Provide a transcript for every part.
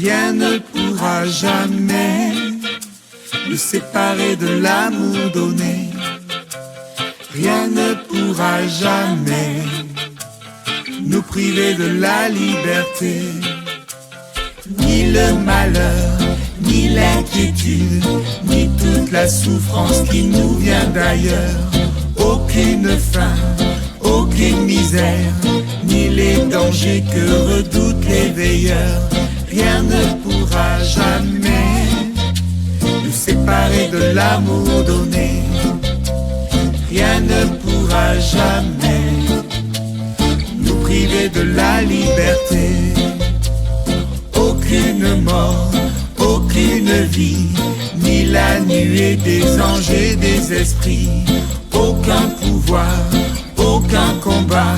Rien ne pourra jamais nous séparer de l'amour donné. Rien ne pourra jamais nous priver de la liberté. Ni le malheur, ni l'inquiétude, ni toute la souffrance qui nous vient d'ailleurs. Aucune faim, aucune misère, ni les dangers que redoutent les veilleurs. Rien ne pourra jamais nous séparer de l'amour donné. Rien ne pourra jamais nous priver de la liberté. Aucune mort, aucune vie, ni la nuée des anges et des esprits. Aucun pouvoir, aucun combat,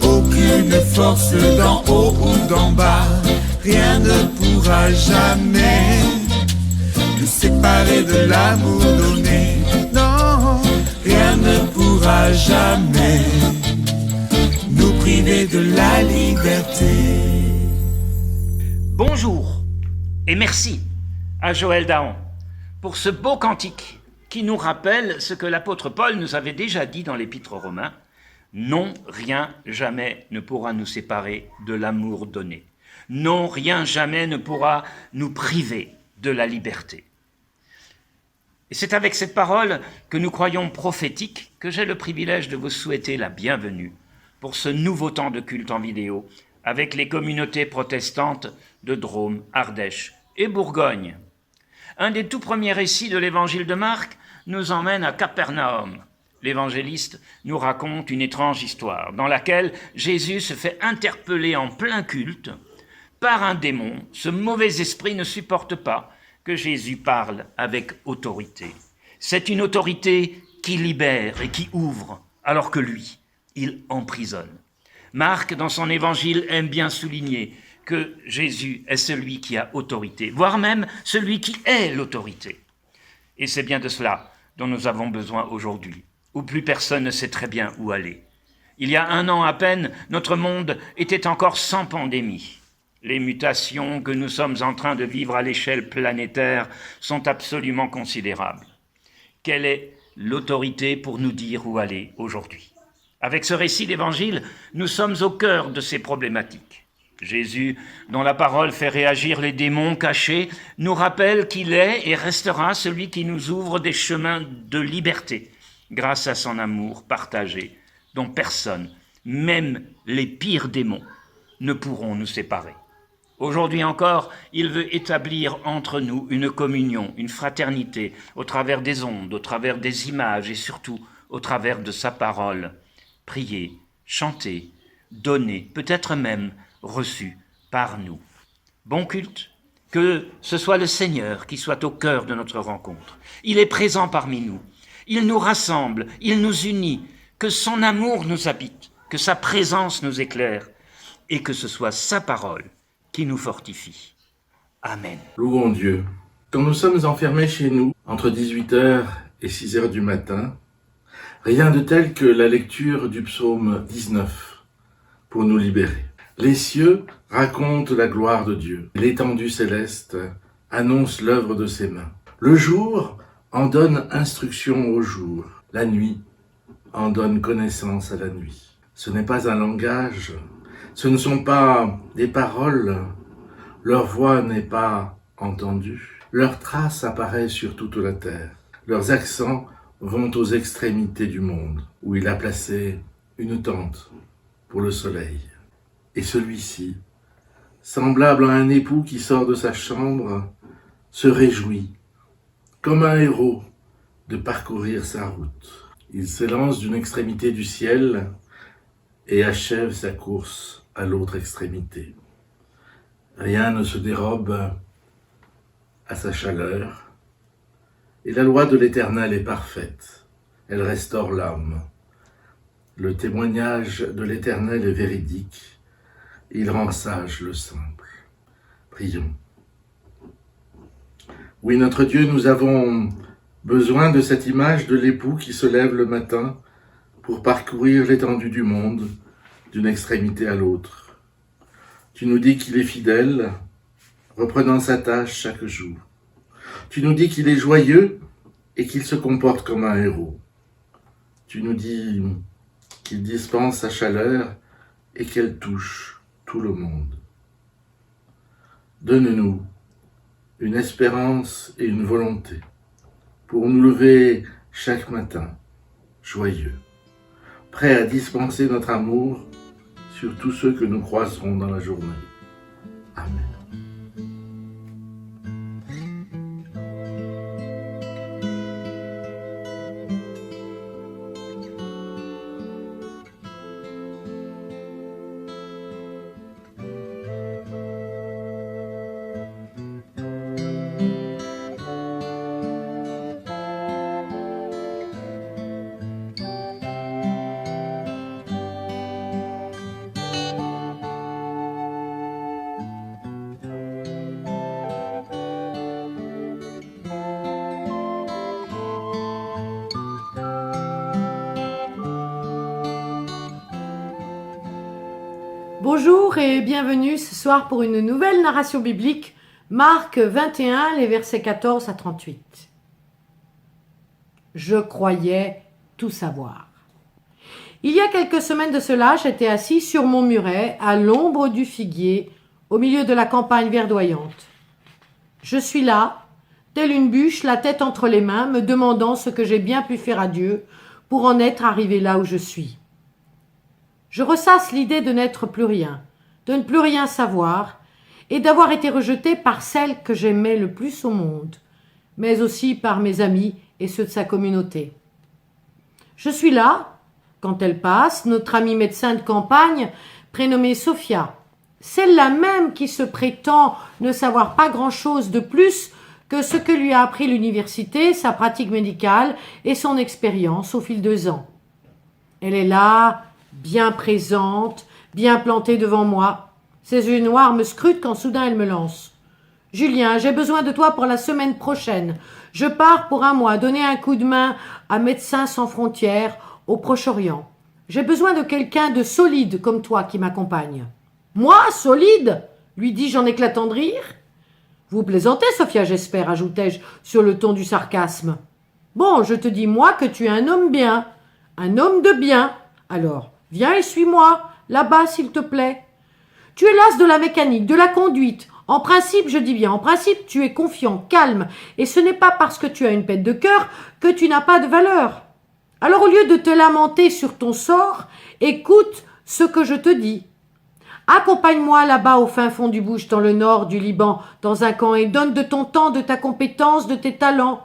aucune force d'en haut ou d'en bas. Rien ne pourra jamais nous séparer de l'amour donné. Non, rien ne pourra jamais nous priver de la liberté. Bonjour et merci à Joël Daon pour ce beau cantique qui nous rappelle ce que l'apôtre Paul nous avait déjà dit dans l'Épître aux Romains. Non, rien jamais ne pourra nous séparer de l'amour donné. Non, rien jamais ne pourra nous priver de la liberté. Et c'est avec cette parole que nous croyons prophétique que j'ai le privilège de vous souhaiter la bienvenue pour ce nouveau temps de culte en vidéo avec les communautés protestantes de Drôme, Ardèche et Bourgogne. Un des tout premiers récits de l'évangile de Marc nous emmène à Capernaum. L'évangéliste nous raconte une étrange histoire dans laquelle Jésus se fait interpeller en plein culte par un démon. Ce mauvais esprit ne supporte pas que Jésus parle avec autorité. C'est une autorité qui libère et qui ouvre, alors que lui, il emprisonne. Marc, dans son évangile, aime bien souligner que Jésus est celui qui a autorité, voire même celui qui est l'autorité. Et c'est bien de cela dont nous avons besoin aujourd'hui, où plus personne ne sait très bien où aller. Il y a 1 an à peine, notre monde était encore sans pandémie. Les mutations que nous sommes en train de vivre à l'échelle planétaire sont absolument considérables. Quelle est l'autorité pour nous dire où aller aujourd'hui ? Avec ce récit d'Évangile, nous sommes au cœur de ces problématiques. Jésus, dont la parole fait réagir les démons cachés, nous rappelle qu'il est et restera celui qui nous ouvre des chemins de liberté grâce à son amour partagé, dont personne, même les pires démons, ne pourront nous séparer. Aujourd'hui encore, il veut établir entre nous une communion, une fraternité, au travers des ondes, au travers des images et surtout au travers de sa parole. Prier, chanter, donner, peut-être même reçu par nous. Bon culte, que ce soit le Seigneur qui soit au cœur de notre rencontre. Il est présent parmi nous, il nous rassemble, il nous unit, que son amour nous habite, que sa présence nous éclaire et que ce soit sa parole qui nous fortifie. Amen. Louons Dieu. Quand nous sommes enfermés chez nous, entre 18h et 6h du matin, rien de tel que la lecture du psaume 19 pour nous libérer. Les cieux racontent la gloire de Dieu. L'étendue céleste annonce l'œuvre de ses mains. Le jour en donne instruction au jour. La nuit en donne connaissance à la nuit. Ce n'est pas un langage, ce ne sont pas des paroles, leur voix n'est pas entendue. Leurs traces apparaissent sur toute la terre. Leurs accents vont aux extrémités du monde, où il a placé une tente pour le soleil. Et celui-ci, semblable à un époux qui sort de sa chambre, se réjouit, comme un héros, de parcourir sa route. Il s'élance d'une extrémité du ciel et achève sa course à l'autre extrémité. Rien ne se dérobe à sa chaleur, et la loi de l'Éternel est parfaite, elle restaure l'âme. Le témoignage de l'Éternel est véridique, il rend sage le simple. Prions. Oui, notre Dieu, nous avons besoin de cette image de l'époux qui se lève le matin pour parcourir l'étendue du monde d'une extrémité à l'autre. Tu nous dis qu'il est fidèle reprenant sa tâche chaque jour. Tu nous dis qu'il est joyeux et qu'il se comporte comme un héros. Tu nous dis qu'il dispense sa chaleur et qu'elle touche tout le monde. Donne-nous une espérance et une volonté pour nous lever chaque matin joyeux, prêts à dispenser notre amour sur tous ceux que nous croiserons dans la journée. Amen. Bonjour et bienvenue ce soir pour une nouvelle narration biblique, Marc 21, les versets 14 à 38. Je croyais tout savoir. Il y a quelques semaines de cela, j'étais assis sur mon muret, à l'ombre du figuier, au milieu de la campagne verdoyante. Je suis là, telle une bûche, la tête entre les mains, me demandant ce que j'ai bien pu faire à Dieu pour en être arrivé là où je suis. Je ressasse l'idée de n'être plus rien, de ne plus rien savoir, et d'avoir été rejeté par celle que j'aimais le plus au monde, mais aussi par mes amis et ceux de sa communauté. Je suis là, quand elle passe, notre amie médecin de campagne, prénommée Sophia, celle-là même qui se prétend ne savoir pas grand-chose de plus que ce que lui a appris l'université, sa pratique médicale et son expérience au fil des ans. Elle est là, bien présente, bien plantée devant moi. Ses yeux noirs me scrutent quand soudain elle me lance. « Julien, j'ai besoin de toi pour la semaine prochaine. Je pars pour un mois donner un coup de main à Médecins sans frontières au Proche-Orient. J'ai besoin de quelqu'un de solide comme toi qui m'accompagne. »« Moi, solide ?» lui dis-je en éclatant de rire. « Vous plaisantez, Sophia, j'espère, ajoutai-je sur le ton du sarcasme. Bon, je te dis, moi, que tu es un homme bien, un homme de bien. Alors, viens et suis-moi, là-bas, s'il te plaît. Tu es las de la mécanique, de la conduite. En principe, je dis bien, en principe, tu es confiant, calme, et ce n'est pas parce que tu as une pète de cœur que tu n'as pas de valeur. Alors, au lieu de te lamenter sur ton sort, écoute ce que je te dis. Accompagne-moi là-bas au fin fond du bush, dans le nord du Liban, dans un camp, et donne de ton temps, de ta compétence, de tes talents.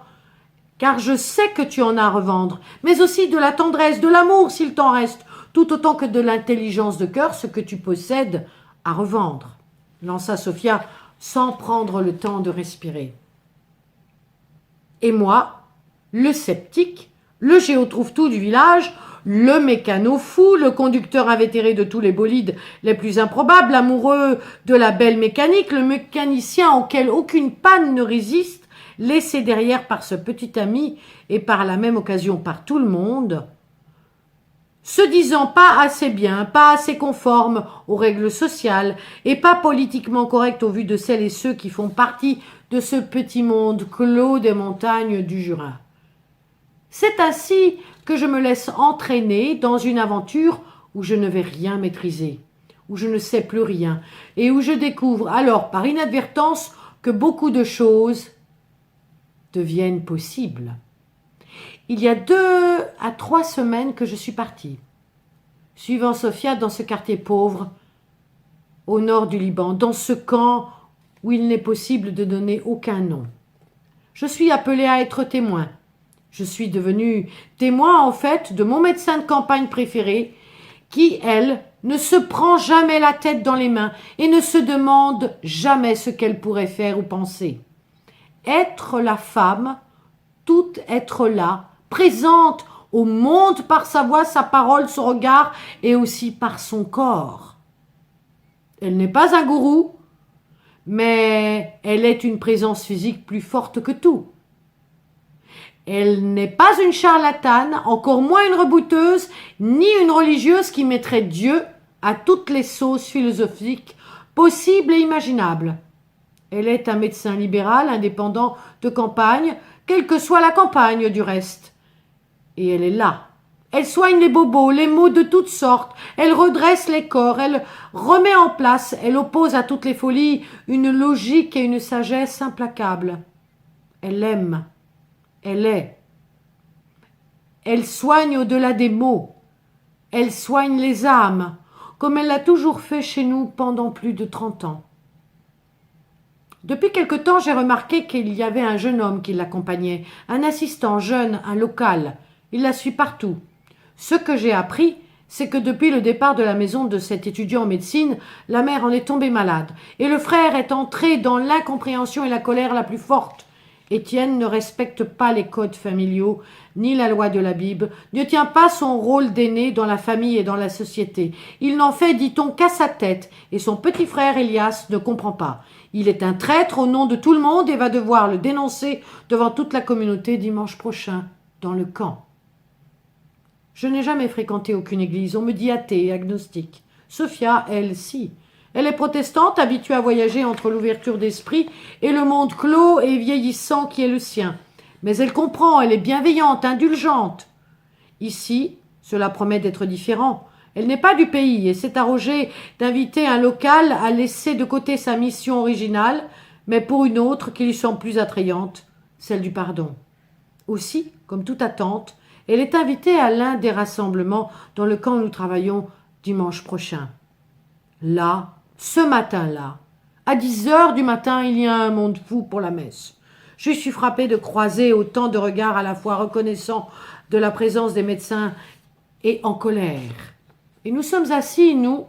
Car je sais que tu en as à revendre, mais aussi de la tendresse, de l'amour s'il t'en reste, tout autant que de l'intelligence de cœur, ce que tu possèdes à revendre, lança Sophia sans prendre le temps de respirer. Et moi, le sceptique, le géotrouve-tout du village, le mécano fou, le conducteur invétéré de tous les bolides les plus improbables, amoureux de la belle mécanique, le mécanicien auquel aucune panne ne résiste, laissé derrière par ce petit ami et par la même occasion par tout le monde, se disant pas assez bien, pas assez conforme aux règles sociales et pas politiquement correct au vu de celles et ceux qui font partie de ce petit monde clos des montagnes du Jura. C'est ainsi que je me laisse entraîner dans une aventure où je ne vais rien maîtriser, où je ne sais plus rien et où je découvre alors par inadvertance que beaucoup de choses deviennent possibles. Il y a 2 à 3 semaines que je suis partie, suivant Sophia dans ce quartier pauvre, au nord du Liban, dans ce camp où il n'est possible de donner aucun nom. Je suis appelée à être témoin. Je suis devenue témoin, en fait, de mon médecin de campagne préféré, qui, elle, ne se prend jamais la tête dans les mains et ne se demande jamais ce qu'elle pourrait faire ou penser. Être la femme, tout être là, présente au monde par sa voix, sa parole, son regard et aussi par son corps. Elle n'est pas un gourou, mais elle est une présence physique plus forte que tout. Elle n'est pas une charlatane, encore moins une rebouteuse, ni une religieuse qui mettrait Dieu à toutes les sauces philosophiques possibles et imaginables. Elle est un médecin libéral, indépendant, de campagne, quelle que soit la campagne du reste. Et elle est là. Elle soigne les bobos, les maux de toutes sortes, elle redresse les corps, elle remet en place, elle oppose à toutes les folies une logique et une sagesse implacables. Elle aime, elle est. Elle soigne au-delà des mots, elle soigne les âmes, comme elle l'a toujours fait chez nous pendant plus de 30 ans. Depuis quelque temps, j'ai remarqué qu'il y avait un jeune homme qui l'accompagnait, un assistant jeune, un local. Il la suit partout. Ce que j'ai appris, c'est que depuis le départ de la maison de cet étudiant en médecine, la mère en est tombée malade, et le frère est entré dans l'incompréhension et la colère la plus forte. Étienne ne respecte pas les codes familiaux, ni la loi de la Bible, ne tient pas son rôle d'aîné dans la famille et dans la société. Il n'en fait, dit-on, qu'à sa tête, et son petit frère Elias ne comprend pas. Il est un traître au nom de tout le monde et va devoir le dénoncer devant toute la communauté dimanche prochain, dans le camp. Je n'ai jamais fréquenté aucune église, on me dit athée et agnostique. Sophia, elle, si. Elle est protestante, habituée à voyager entre l'ouverture d'esprit et le monde clos et vieillissant qui est le sien. Mais elle comprend, elle est bienveillante, indulgente. Ici, cela promet d'être différent. Elle n'est pas du pays et s'est arrogée d'inviter un local à laisser de côté sa mission originale, mais pour une autre qui lui semble plus attrayante, celle du pardon. Aussi, comme toute attente, elle est invitée à l'un des rassemblements dans le camp où nous travaillons dimanche prochain. Là, ce matin-là, à 10h du matin, il y a un monde fou pour la messe. Je suis frappée de croiser autant de regards à la fois reconnaissants de la présence des médecins et en colère. Et nous sommes assis, nous,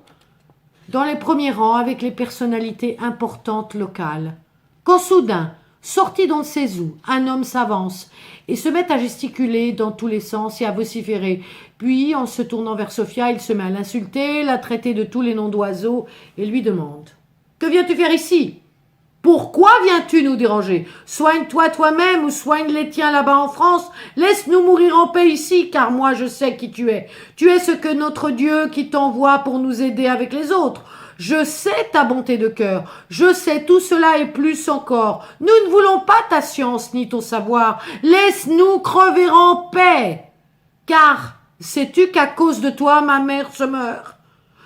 dans les premiers rangs avec les personnalités importantes locales. Quand soudain, sorti d'on ne sait où, un homme s'avance et se met à gesticuler dans tous les sens et à vociférer. Puis, en se tournant vers Sophia, il se met à l'insulter, la traiter de tous les noms d'oiseaux et lui demande « Que viens-tu faire ici ? Pourquoi viens-tu nous déranger ? Soigne-toi toi-même ou soigne les tiens là-bas en France. Laisse-nous mourir en paix ici, car moi je sais qui tu es. Tu es ce que notre Dieu qui t'envoie pour nous aider avec les autres. Je sais ta bonté de cœur, je sais tout cela et plus encore. Nous ne voulons pas ta science ni ton savoir. Laisse-nous crever en paix. Car sais-tu qu'à cause de toi, ma mère se meurt ?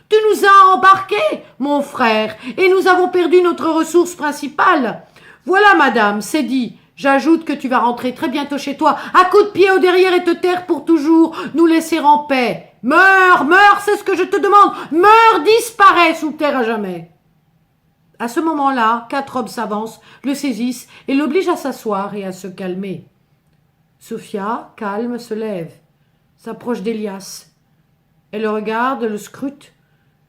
Tu nous as embarqués, mon frère, et nous avons perdu notre ressource principale. Voilà, madame, c'est dit. J'ajoute que tu vas rentrer très bientôt chez toi, à coups de pied au derrière et te taire pour toujours, nous laisser en paix. Meurs, meurs, c'est ce que je te demande. Meurs, disparais sous terre à jamais. À ce moment-là, 4 hommes s'avancent, le saisissent et l'obligent à s'asseoir et à se calmer. Sophia, calme, se lève, s'approche d'Elias. Elle le regarde, le scrute,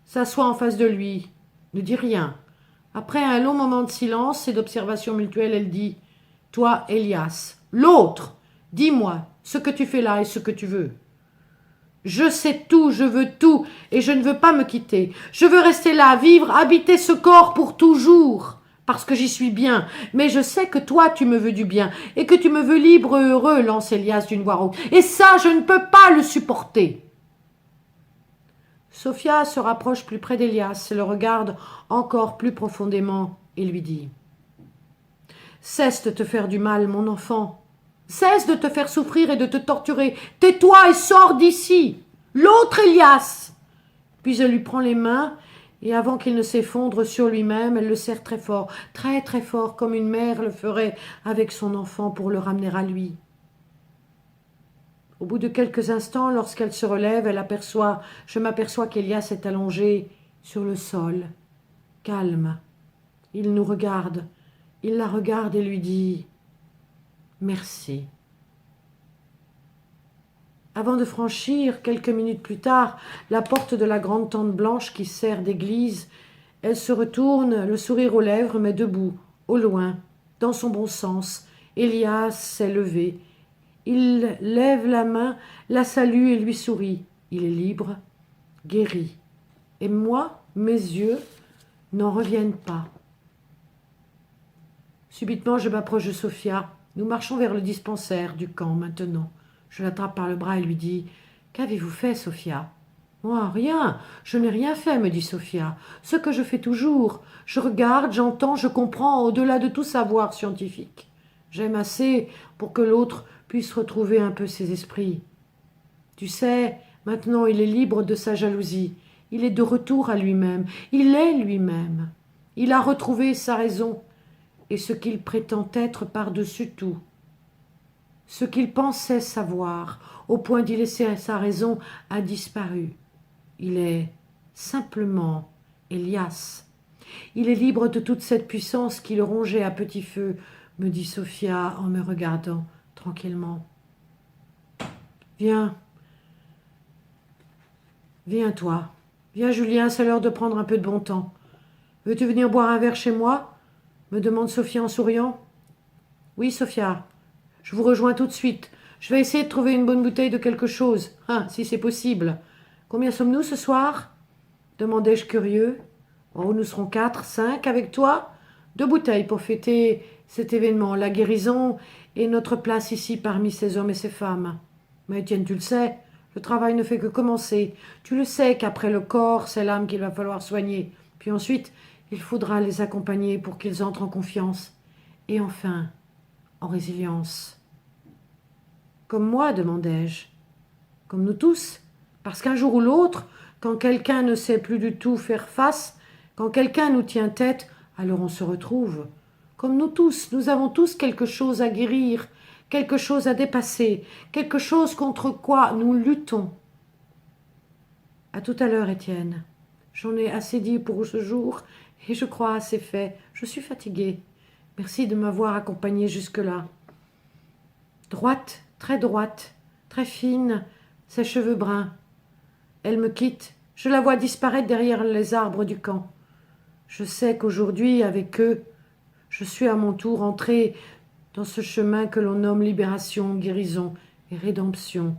s'assoit en face de lui, ne dit rien. Après un long moment de silence et d'observation mutuelle, elle dit « Toi, Elias, l'autre, dis-moi ce que tu fais là et ce que tu veux. » Je sais tout, je veux tout, et je ne veux pas me quitter. Je veux rester là, vivre, habiter ce corps pour toujours, parce que j'y suis bien. Mais je sais que toi, tu me veux du bien, et que tu me veux libre et heureux, lance Elias d'une voix rauque. Et ça, je ne peux pas le supporter. Sophia se rapproche plus près d'Elias, le regarde encore plus profondément et lui dit « Cesse de te faire du mal, mon enfant. Cesse de te faire souffrir et de te torturer. Tais-toi et sors d'ici. L'autre Elias !» Puis elle lui prend les mains et avant qu'il ne s'effondre sur lui-même, elle le serre très fort, comme une mère le ferait avec son enfant pour le ramener à lui. Au bout de quelques instants, lorsqu'elle se relève, je m'aperçois qu'Elias est allongé sur le sol, calme. Il nous regarde, il la regarde et lui dit « Merci ». Avant de franchir, quelques minutes plus tard, la porte de la grande tente blanche qui sert d'église, elle se retourne, le sourire aux lèvres, mais debout, au loin, dans son bon sens. Elias s'est levé. Il lève la main, la salue et lui sourit. Il est libre, guéri. Et moi, mes yeux n'en reviennent pas. Subitement, je m'approche de Sophia. Nous marchons vers le dispensaire du camp maintenant. Je l'attrape par le bras et lui dis « Qu'avez-vous fait, Sophia ?» Moi, rien, je n'ai rien fait, me dit Sophia. Ce que je fais toujours, je regarde, j'entends, je comprends au-delà de tout savoir scientifique. J'aime assez pour que l'autre puisse retrouver un peu ses esprits. Tu sais, maintenant il est libre de sa jalousie, il est de retour à lui-même, il est lui-même. Il a retrouvé sa raison et ce qu'il prétend être par-dessus tout. Ce qu'il pensait savoir, au point d'y laisser sa raison, a disparu. Il est simplement Elias. Il est libre de toute cette puissance qui le rongeait à petit feu, me dit Sophia en me regardant tranquillement. Viens. Viens, toi. Viens, Julien, c'est l'heure de prendre un peu de bon temps. Veux-tu venir boire un verre chez moi ? Me demande Sophia en souriant. Oui, Sophia. Je vous rejoins tout de suite. Je vais essayer de trouver une bonne bouteille de quelque chose, si c'est possible. Combien sommes-nous ce soir ? Demandai-je curieux. Oh, nous serons 4, 5 avec toi. 2 bouteilles pour fêter cet événement, la guérison et notre place ici parmi ces hommes et ces femmes. Mais Étienne, tu le sais, le travail ne fait que commencer. Tu le sais qu'après le corps, c'est l'âme qu'il va falloir soigner. Puis ensuite, il faudra les accompagner pour qu'ils entrent en confiance. Et enfin, en résilience. Comme moi, demandai-je. Comme nous tous. Parce qu'un jour ou l'autre, quand quelqu'un ne sait plus du tout faire face, quand quelqu'un nous tient tête, alors on se retrouve. Comme nous tous, nous avons tous quelque chose à guérir, quelque chose à dépasser, quelque chose contre quoi nous luttons. À tout à l'heure, Étienne. J'en ai assez dit pour ce jour et je crois assez fait. Je suis fatiguée. Merci de m'avoir accompagnée jusque-là. Droite, très fine, ses cheveux bruns. Elle me quitte. Je la vois disparaître derrière les arbres du camp. Je sais qu'aujourd'hui, avec eux, je suis à mon tour entrée dans ce chemin que l'on nomme libération, guérison et rédemption.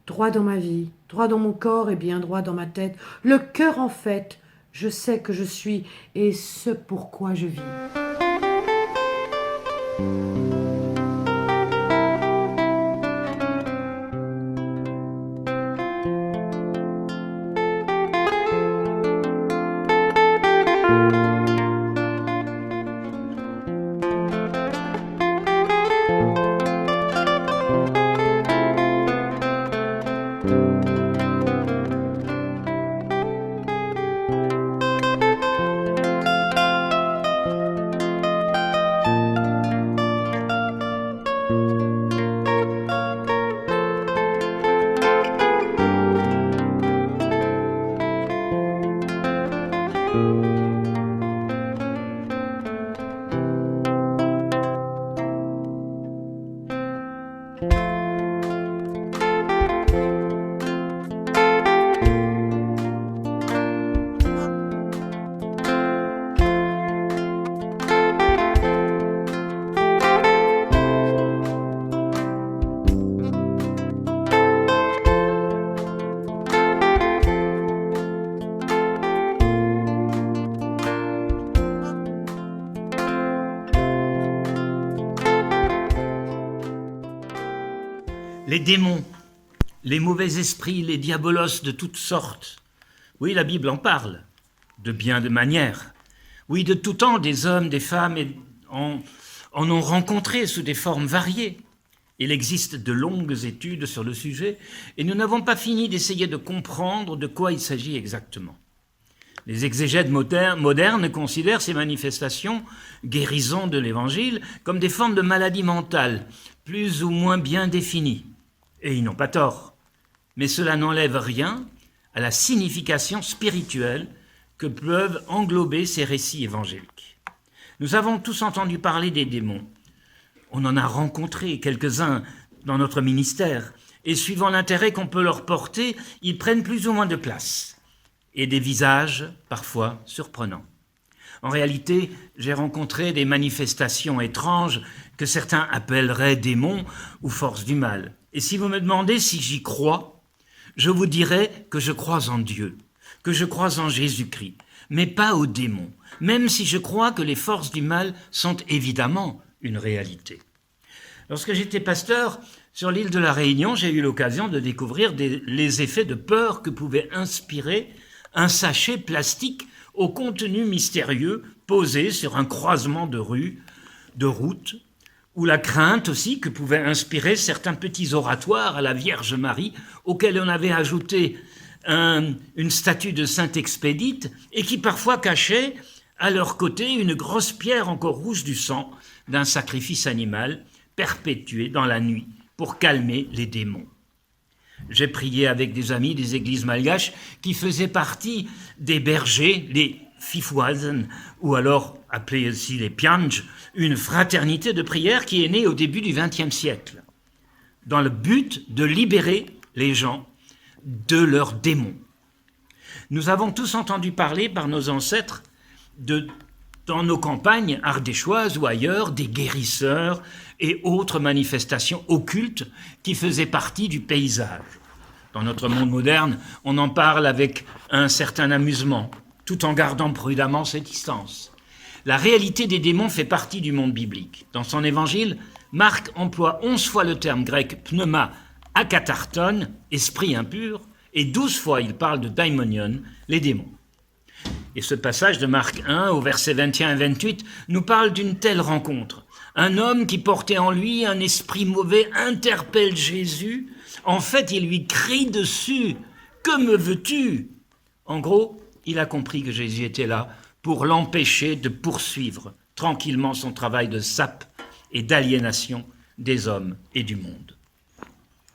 Droit dans ma vie, droit dans mon corps et bien droit dans ma tête. Le cœur en fait, je sais que je suis et ce pourquoi je vis. Les démons, les mauvais esprits, les diabolos de toutes sortes. Oui, la Bible en parle, de bien de manières. Oui, de tout temps, des hommes, des femmes en ont rencontré sous des formes variées. Il existe de longues études sur le sujet et nous n'avons pas fini d'essayer de comprendre de quoi il s'agit exactement. Les exégètes modernes considèrent ces manifestations, guérisons de l'Évangile, comme des formes de maladies mentales, plus ou moins bien définies. Et ils n'ont pas tort. Mais cela n'enlève rien à la signification spirituelle que peuvent englober ces récits évangéliques. Nous avons tous entendu parler des démons. On en a rencontré quelques-uns dans notre ministère, et suivant l'intérêt qu'on peut leur porter, ils prennent plus ou moins de place, et des visages parfois surprenants. En réalité, j'ai rencontré des manifestations étranges que certains appelleraient démons ou forces du mal. Et si vous me demandez si j'y crois, je vous dirais que je crois en Dieu, que je crois en Jésus-Christ, mais pas aux démons, même si je crois que les forces du mal sont évidemment une réalité. Lorsque j'étais pasteur, Sur l'île de la Réunion, j'ai eu l'occasion de découvrir les effets de peur que pouvait inspirer un sachet plastique au contenu mystérieux posé sur un croisement de rues, de routes, ou la crainte aussi que pouvaient inspirer certains petits oratoires à la Vierge Marie auxquels on avait ajouté une statue de Sainte Expédite et qui parfois cachaient à leur côté une grosse pierre encore rouge du sang d'un sacrifice animal perpétué dans la nuit pour calmer les démons. J'ai prié avec des amis des églises malgaches qui faisaient partie des bergers, les Fifouazen, ou alors appelés aussi les Pianj, une fraternité de prière qui est née au début du XXe siècle, dans le but de libérer les gens de leurs démons. Nous avons tous entendu parler par nos ancêtres dans nos campagnes ardéchoises ou ailleurs, des guérisseurs et autres manifestations occultes qui faisaient partie du paysage. Dans notre monde moderne, on en parle avec un certain amusement, tout en gardant prudemment ses distances. La réalité des démons fait partie du monde biblique. Dans son évangile, Marc emploie 11 fois le terme grec pneuma akatarton, esprit impur, et 12 fois il parle de daimonion, les démons. Et ce passage de Marc 1, au verset 21 et 28, nous parle d'une telle rencontre. Un homme qui portait en lui un esprit mauvais interpelle Jésus. En fait, il lui crie dessus « Que me veux-tu » En gros, il a compris que Jésus était là pour l'empêcher de poursuivre tranquillement son travail de sape et d'aliénation des hommes et du monde.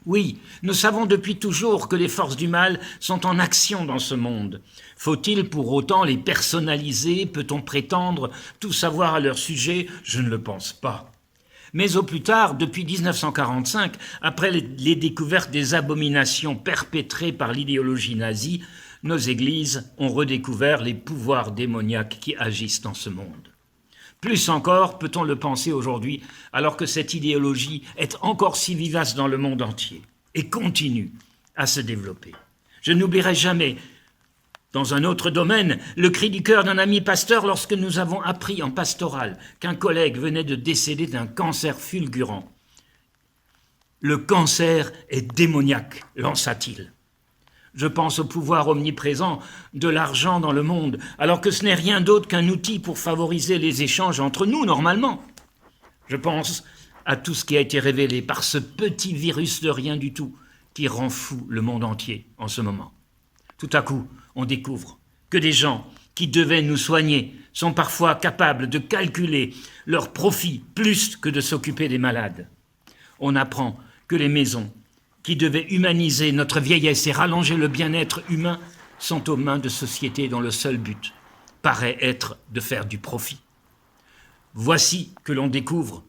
Oui, nous savons depuis toujours que les forces du mal sont en action dans ce monde. Faut-il pour autant les personnaliser? Peut-on prétendre tout savoir à leur sujet? Je ne le pense pas. Mais au plus tard, depuis 1945, après les découvertes des abominations perpétrées par l'idéologie nazie, nos églises ont redécouvert les pouvoirs démoniaques qui agissent dans ce monde. Plus encore, peut-on le penser aujourd'hui, alors que cette idéologie est encore si vivace dans le monde entier et continue à se développer. Je n'oublierai jamais, dans un autre domaine, le cri du cœur d'un ami pasteur lorsque nous avons appris en pastoral qu'un collègue venait de décéder d'un cancer fulgurant. « Le cancer est démoniaque », lança-t-il. Je pense au pouvoir omniprésent de l'argent dans le monde, alors que ce n'est rien d'autre qu'un outil pour favoriser les échanges entre nous, normalement. Je pense à tout ce qui a été révélé par ce petit virus de rien du tout qui rend fou le monde entier en ce moment. Tout à coup, on découvre que des gens qui devaient nous soigner sont parfois capables de calculer leur profit plus que de s'occuper des malades. On apprend que les maisons qui devaient humaniser notre vieillesse et rallonger le bien-être humain sont aux mains de sociétés dont le seul but paraît être de faire du profit. Voici que l'on découvre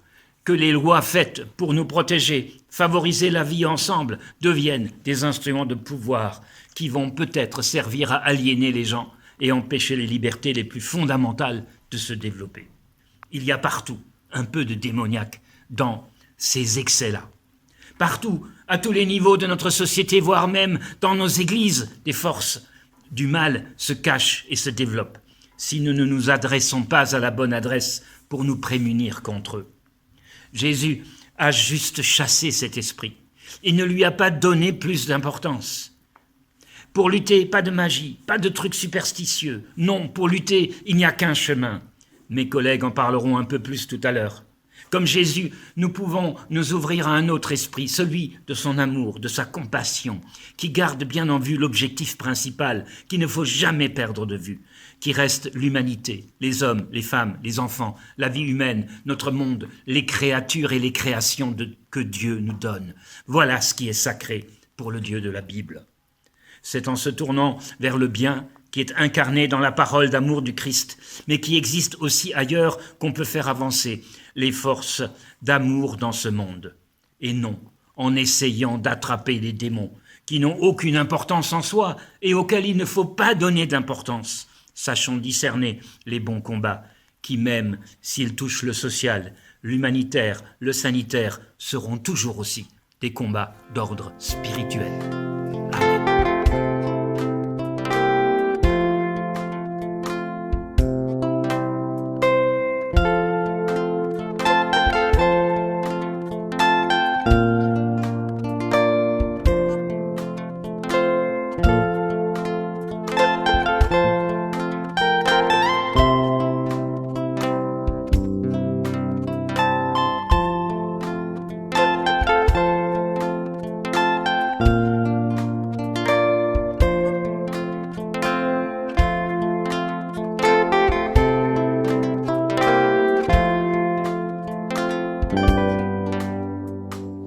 que les lois faites pour nous protéger, favoriser la vie ensemble, deviennent des instruments de pouvoir qui vont peut-être servir à aliéner les gens et empêcher les libertés les plus fondamentales de se développer. Il y a partout un peu de démoniaque dans ces excès-là. Partout, à tous les niveaux de notre société, voire même dans nos églises, des forces du mal se cachent et se développent, si nous ne nous adressons pas à la bonne adresse pour nous prémunir contre eux. Jésus a juste chassé cet esprit. Il ne lui a pas donné plus d'importance. Pour lutter, pas de magie, pas de trucs superstitieux. Non, pour lutter, il n'y a qu'un chemin. Mes collègues en parleront un peu plus tout à l'heure. Comme Jésus, nous pouvons nous ouvrir à un autre esprit, celui de son amour, de sa compassion, qui garde bien en vue l'objectif principal, qu'il ne faut jamais perdre de vue, qui reste l'humanité, les hommes, les femmes, les enfants, la vie humaine, notre monde, les créatures et les créations que Dieu nous donne. Voilà ce qui est sacré pour le Dieu de la Bible. C'est en se tournant vers le bien qui est incarné dans la parole d'amour du Christ, mais qui existe aussi ailleurs qu'on peut faire avancer les forces d'amour dans ce monde. Et non, en essayant d'attraper les démons qui n'ont aucune importance en soi et auxquels il ne faut pas donner d'importance. Sachons discerner les bons combats qui, même s'ils touchent le social, l'humanitaire, le sanitaire, seront toujours aussi des combats d'ordre spirituel. Amen.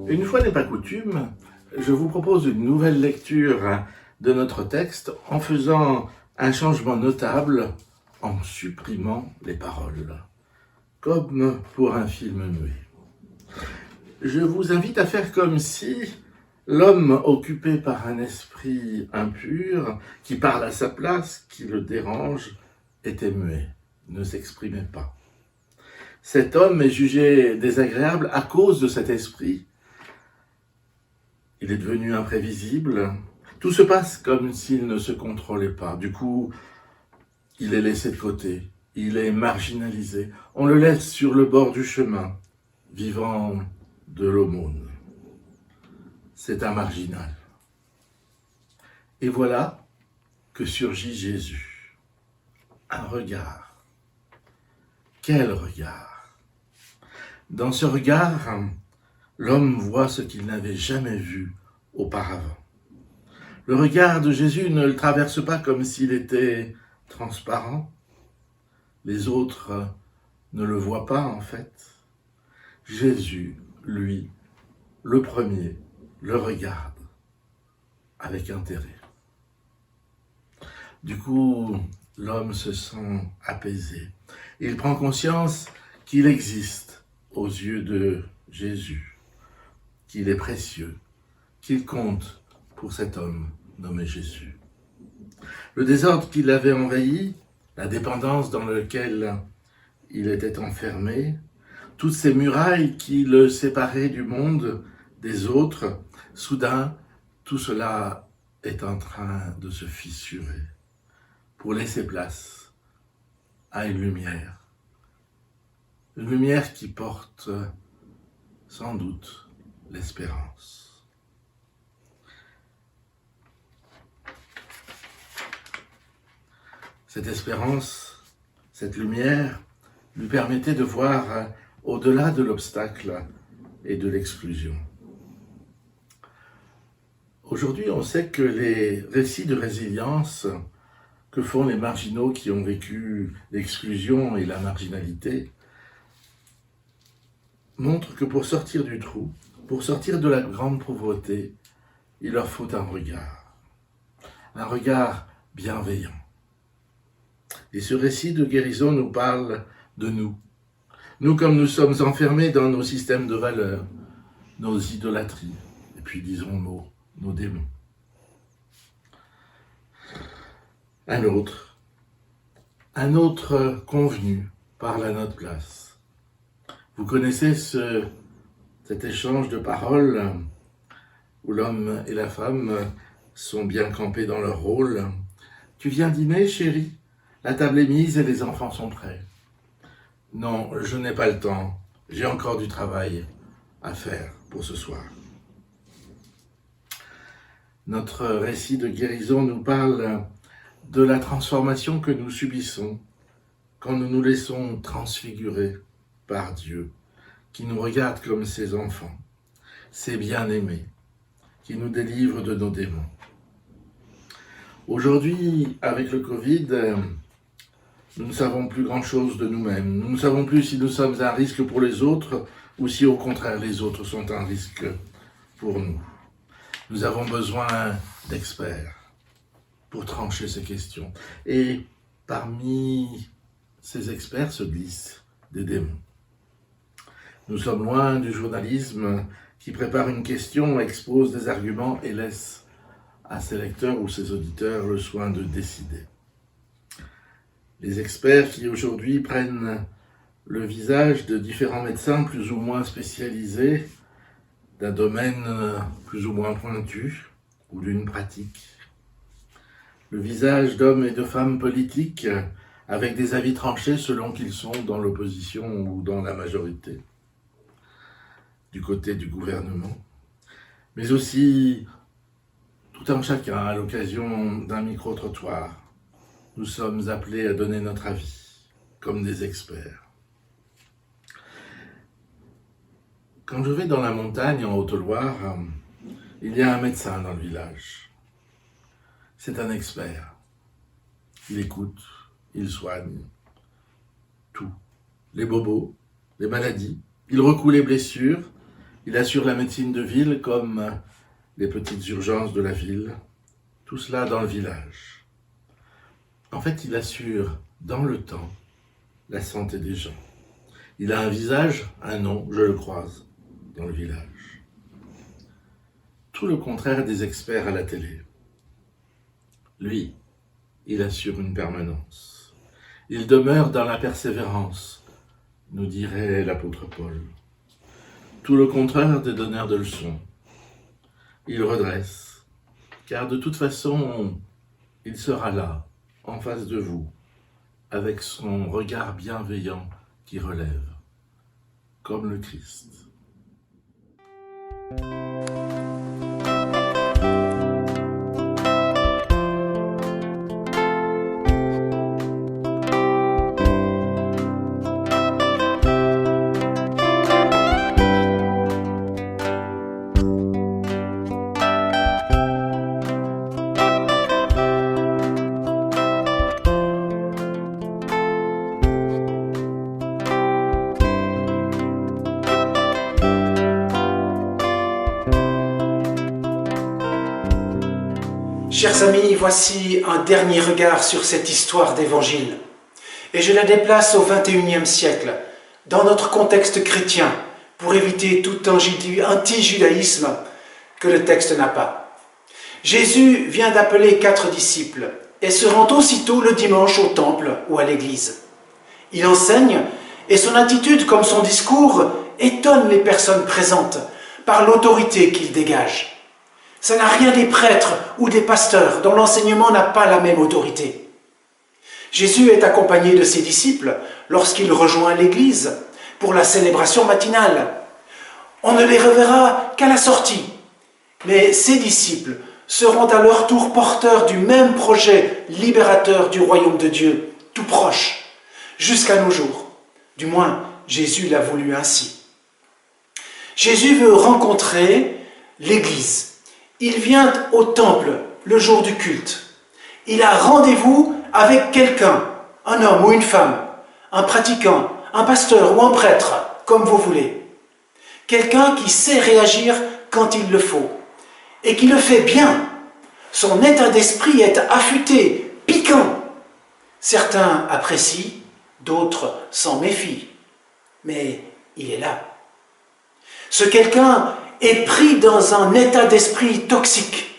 Une fois n'est pas coutume, je vous propose une nouvelle lecture de notre texte en faisant un changement notable en supprimant les paroles, comme pour un film muet. Je vous invite à faire comme si l'homme occupé par un esprit impur, qui parle à sa place, qui le dérange, était muet, ne s'exprimait pas. Cet homme est jugé désagréable à cause de cet esprit. Il est devenu imprévisible. Tout se passe comme s'il ne se contrôlait pas. Du coup, il est laissé de côté. Il est marginalisé. On le laisse sur le bord du chemin, vivant de l'aumône. C'est un marginal. Et voilà que surgit Jésus. Un regard. Quel regard! Dans ce regard, l'homme voit ce qu'il n'avait jamais vu auparavant. Le regard de Jésus ne le traverse pas comme s'il était transparent. Les autres ne le voient pas en fait. Jésus, lui, le premier, le regarde avec intérêt. Du coup, l'homme se sent apaisé. Il prend conscience qu'il existe aux yeux de Jésus, qu'il est précieux, qu'il compte pour cet homme nommé Jésus. Le désordre qui l'avait envahi, la dépendance dans laquelle il était enfermé, toutes ces murailles qui le séparaient du monde, des autres, soudain, tout cela est en train de se fissurer pour laisser place à une lumière qui porte sans doute l'espérance. Cette espérance, cette lumière, lui permettait de voir au-delà de l'obstacle et de l'exclusion. Aujourd'hui, on sait que les récits de résilience que font les marginaux qui ont vécu l'exclusion et la marginalité montrent que pour sortir du trou, pour sortir de la grande pauvreté, il leur faut un regard bienveillant. Et ce récit de guérison nous parle de nous. Nous, comme nous sommes enfermés dans nos systèmes de valeurs, nos idolâtries, et puis disons nos démons. Un autre convenu parle à notre place. Vous connaissez cet échange de paroles où l'homme et la femme sont bien campés dans leur rôle. Tu viens dîner, chérie? La table est mise et les enfants sont prêts. Non, je n'ai pas le temps. J'ai encore du travail à faire pour ce soir. Notre récit de guérison nous parle de la transformation que nous subissons quand nous nous laissons transfigurer par Dieu, qui nous regarde comme ses enfants, ses bien-aimés, qui nous délivre de nos démons. Aujourd'hui, avec le Covid, nous ne savons plus grand-chose de nous-mêmes. Nous ne savons plus si nous sommes un risque pour les autres ou si au contraire les autres sont un risque pour nous. Nous avons besoin d'experts pour trancher ces questions. Et parmi ces experts se glissent des démons. Nous sommes loin du journalisme qui prépare une question, expose des arguments et laisse à ses lecteurs ou ses auditeurs le soin de décider. Les experts qui aujourd'hui prennent le visage de différents médecins plus ou moins spécialisés, d'un domaine plus ou moins pointu ou d'une pratique. Le visage d'hommes et de femmes politiques avec des avis tranchés selon qu'ils sont dans l'opposition ou dans la majorité, du côté du gouvernement, mais aussi tout un chacun à l'occasion d'un micro-trottoir. Nous sommes appelés à donner notre avis, comme des experts. Quand je vais dans la montagne en Haute-Loire, il y a un médecin dans le village. C'est un expert. Il écoute, il soigne tout. Les bobos, les maladies, Il recoue les blessures, il assure la médecine de ville comme les petites urgences de la ville, tout cela dans le village. En fait, il assure dans le temps la santé des gens. Il a un visage, un nom, je le croise dans le village. Tout le contraire des experts à la télé. Lui, il assure une permanence. Il demeure dans la persévérance, nous dirait l'apôtre Paul. Tout le contraire des donneurs de leçons. Il redresse, car de toute façon, il sera là, en face de vous, avec son regard bienveillant qui relève, comme le Christ. Chers amis, voici un dernier regard sur cette histoire d'évangile. Et je la déplace au XXIe siècle, dans notre contexte chrétien, pour éviter tout anti-judaïsme que le texte n'a pas. Jésus vient d'appeler 4 disciples et se rend aussitôt le dimanche au temple ou à l'église. Il enseigne et son attitude comme son discours étonne les personnes présentes par l'autorité qu'il dégage. Ça n'a rien des prêtres ou des pasteurs dont l'enseignement n'a pas la même autorité. Jésus est accompagné de ses disciples lorsqu'il rejoint l'église pour la célébration matinale. On ne les reverra qu'à la sortie, mais ses disciples seront à leur tour porteurs du même projet libérateur du royaume de Dieu, tout proche, jusqu'à nos jours. Du moins, Jésus l'a voulu ainsi. Jésus veut rencontrer l'église. Il vient au temple le jour du culte. Il a rendez-vous avec quelqu'un, un homme ou une femme, un pratiquant, un pasteur ou un prêtre, comme vous voulez. Quelqu'un qui sait réagir quand il le faut et qui le fait bien. Son état d'esprit est affûté, piquant. Certains apprécient, d'autres s'en méfient. Mais il est là. Ce quelqu'un est pris dans un état d'esprit toxique.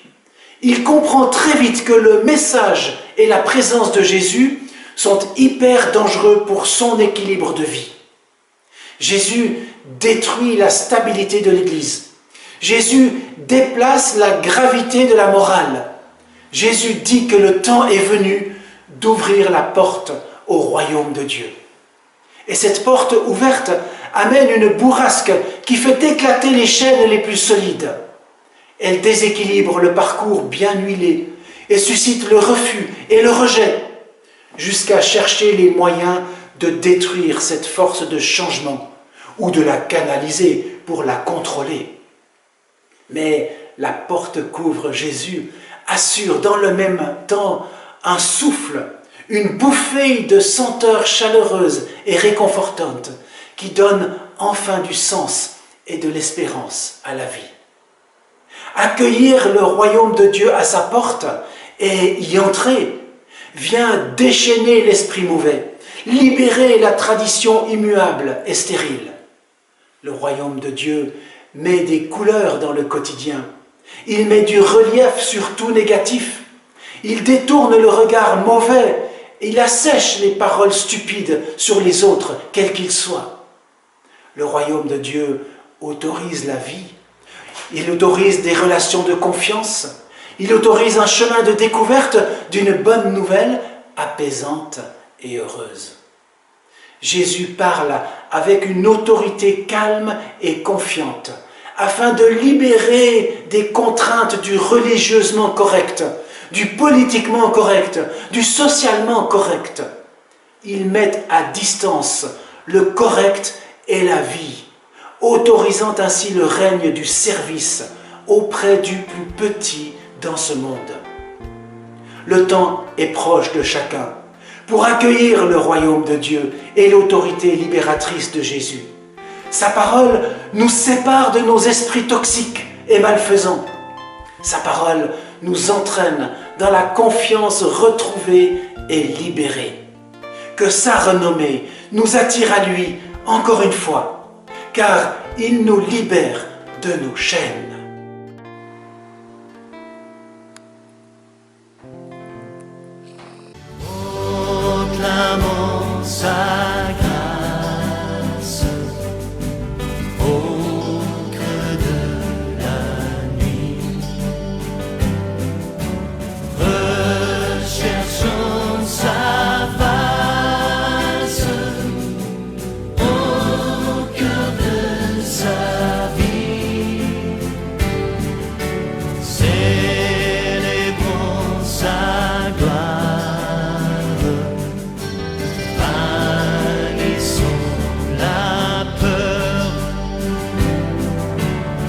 Il comprend très vite que le message et la présence de Jésus sont hyper dangereux pour son équilibre de vie. Jésus détruit la stabilité de l'Église. Jésus déplace la gravité de la morale. Jésus dit que le temps est venu d'ouvrir la porte au royaume de Dieu. Et cette porte ouverte amène une bourrasque qui fait éclater les chaînes les plus solides. Elle déséquilibre le parcours bien huilé et suscite le refus et le rejet, jusqu'à chercher les moyens de détruire cette force de changement ou de la canaliser pour la contrôler. Mais la porte qu'ouvre Jésus assure dans le même temps un souffle, une bouffée de senteur chaleureuse et réconfortante qui donne enfin du sens et de l'espérance à la vie. Accueillir le royaume de Dieu à sa porte et y entrer vient déchaîner l'esprit mauvais, libérer la tradition immuable et stérile. Le royaume de Dieu met des couleurs dans le quotidien. Il met du relief sur tout négatif. Il détourne le regard mauvais. Il assèche les paroles stupides sur les autres, quels qu'ils soient. Le royaume de Dieu autorise la vie. Il autorise des relations de confiance. Il autorise un chemin de découverte d'une bonne nouvelle apaisante et heureuse. Jésus parle avec une autorité calme et confiante, afin de libérer des contraintes du religieusement correct, du politiquement correct, du socialement correct. Il met à distance le correct et la vie, autorisant ainsi le règne du service auprès du plus petit dans ce monde. Le temps est proche de chacun pour accueillir le royaume de Dieu et l'autorité libératrice de Jésus. Sa parole nous sépare de nos esprits toxiques et malfaisants. Sa parole nous entraîne dans la confiance retrouvée et libérée. Que sa renommée nous attire à lui encore une fois, car il nous libère de nos chaînes. Proclamons sa grâce au creux de la nuit. Recherchons sa face au cœur de sa vie. Célébrons sa gloire. Bannissons la peur.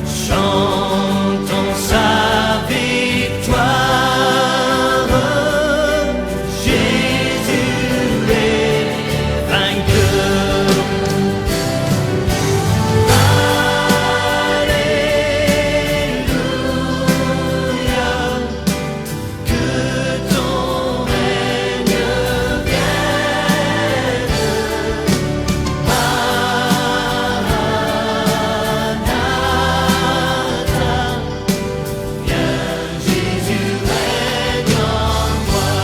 Chantons sa victoire. Jésus est vainqueur. Alléluia. Que ton règne vienne. Maranatha. Viens Jésus, règne en moi.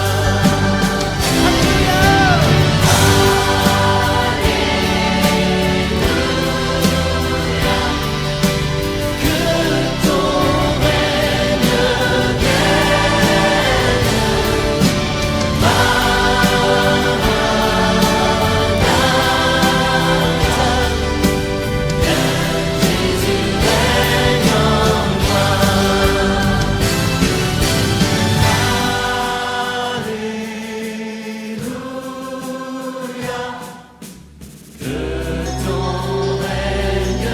Alléluia. Que ton règne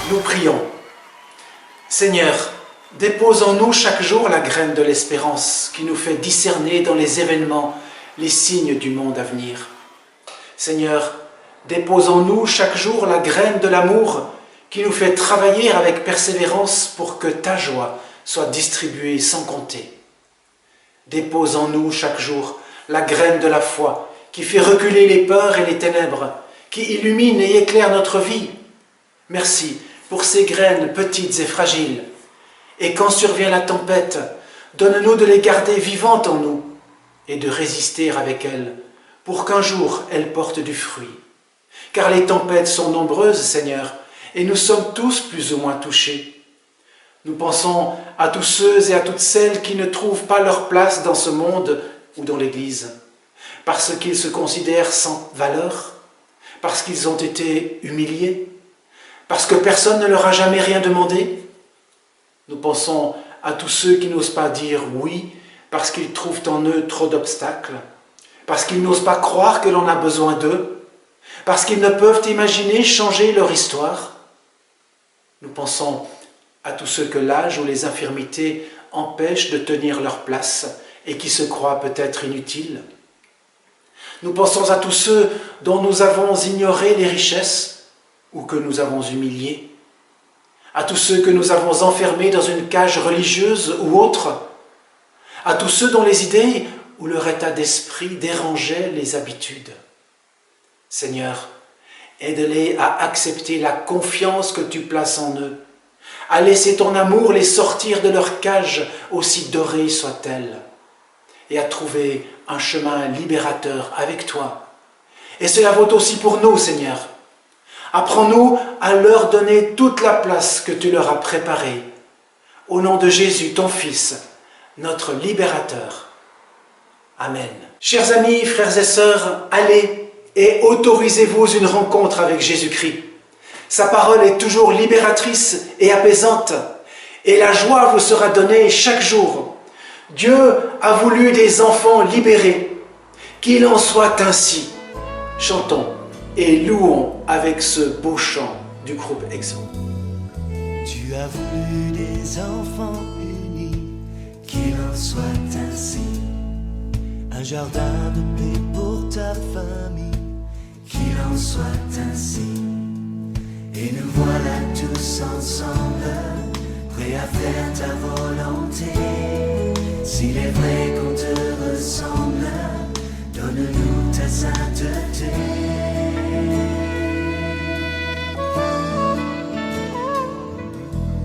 Nous prions. Seigneur, dépose en nous chaque jour la graine de l'espérance qui nous fait discerner dans les événements les signes du monde à venir. Seigneur, dépose en nous chaque jour la graine de l'amour qui nous fait travailler avec persévérance pour que ta joie soit distribuée sans compter. Dépose en nous chaque jour la graine de la foi qui fait reculer les peurs et les ténèbres, qui illumine et éclaire notre vie. Merci pour ces graines petites et fragiles. Et quand survient la tempête, donne-nous de les garder vivantes en nous et de résister avec elles pour qu'un jour elles portent du fruit. Car les tempêtes sont nombreuses, Seigneur, et nous sommes tous plus ou moins touchés. Nous pensons à tous ceux et à toutes celles qui ne trouvent pas leur place dans ce monde ou dans l'Église, parce qu'ils se considèrent sans valeur, parce qu'ils ont été humiliés, parce que personne ne leur a jamais rien demandé. Nous pensons à tous ceux qui n'osent pas dire oui parce qu'ils trouvent en eux trop d'obstacles, parce qu'ils n'osent pas croire que l'on a besoin d'eux, parce qu'ils ne peuvent imaginer changer leur histoire. Nous pensons à tous ceux que l'âge ou les infirmités empêchent de tenir leur place et qui se croient peut-être inutiles. Nous pensons à tous ceux dont nous avons ignoré les richesses ou que nous avons humiliés, à tous ceux que nous avons enfermés dans une cage religieuse ou autre, à tous ceux dont les idées ou leur état d'esprit dérangeaient les habitudes. Seigneur, aide-les à accepter la confiance que tu places en eux, à laisser ton amour les sortir de leur cage, aussi dorée soit-elle. et à trouver un chemin libérateur avec toi. Et cela vaut aussi pour nous, Seigneur. Apprends-nous à leur donner toute la place que tu leur as préparée. Au nom de Jésus, ton Fils, notre libérateur. Amen. Chers amis, frères et sœurs, allez et autorisez-vous une rencontre avec Jésus-Christ. Sa parole est toujours libératrice et apaisante, et la joie vous sera donnée chaque jour. Dieu a voulu des enfants libérés. Qu'il en soit ainsi. Chantons et louons avec ce beau chant du groupe Exo. Tu as voulu des enfants unis, qu'il en soit ainsi. Un jardin de paix pour ta famille, qu'il en soit ainsi. Et nous voilà tous ensemble, prêts à faire ta volonté. S'il est vrai qu'on te ressemble, donne-nous ta sainteté.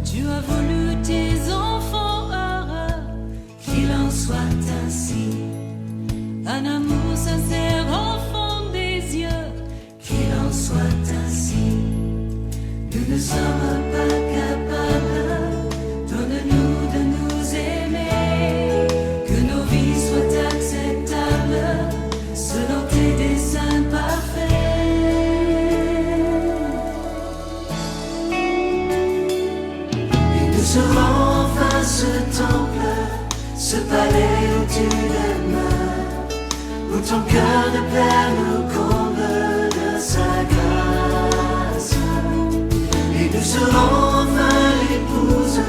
Tu as voulu tes enfants heureux, qu'il en soit ainsi. Un amour sincère au fond des yeux, qu'il en soit ainsi. Nous ne sommes pas capables, donne-nous de nous aimer, que nos vies soient acceptables, selon tes desseins parfaits. Et nous serons enfin ce temple, ce palais où tu demeures, où ton cœur de Père nous comble de sa grâce. Et nous serons enfin l'épouse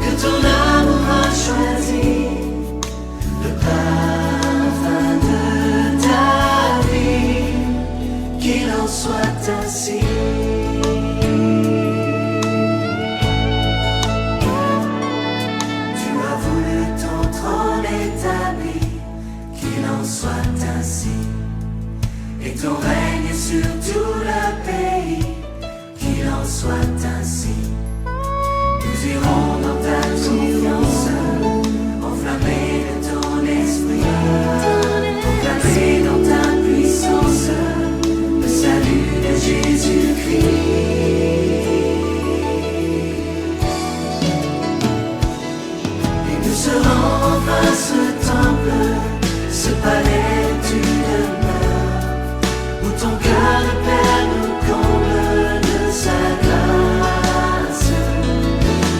que ton amour a choisi, le parfum de ta vie, qu'il en soit ainsi. Tu as voulu ton trône établi, qu'il en soit ainsi, et ton règne sur tout le pays, qu'il en soit ainsi. Nous irons dans ta confiance, enflammés de ton esprit, proclamer dans ta puissance le salut de Jésus-Christ. Et nous serons enfin ce temple, ce palais où tu demeures, où ton cœur de Père nous comble de sa grâce.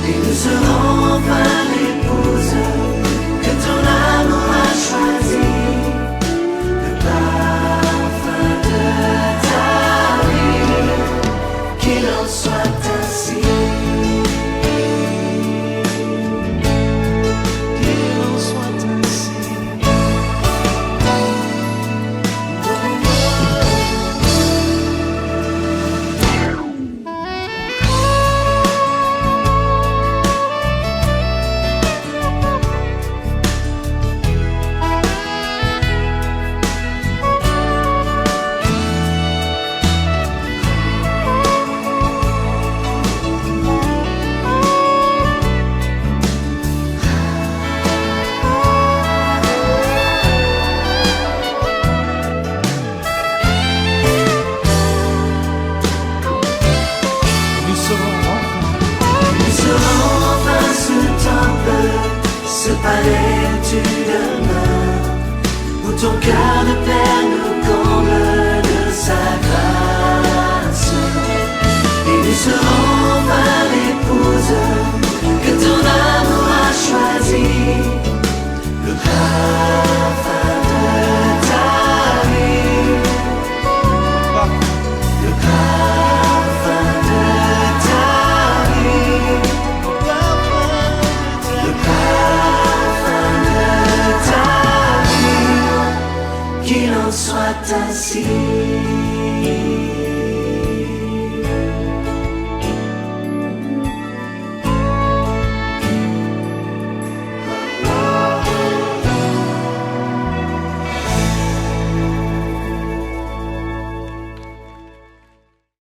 Et nous serons enfin l'épouse que ton amour a choisi, le parfum de ta vie, qu'il en soit ainsi. Qu'il en soit ainsi. Nous serons enfin ce temple, ce palais où tu demeures, où ton cœur de Père nous comble de sa grâce. Et nous serons enfin l'épouse que ton amour a choisi, le parfum de ta vie, le parfum de ta vie, le parfum de ta vie, qu'il en soit ainsi.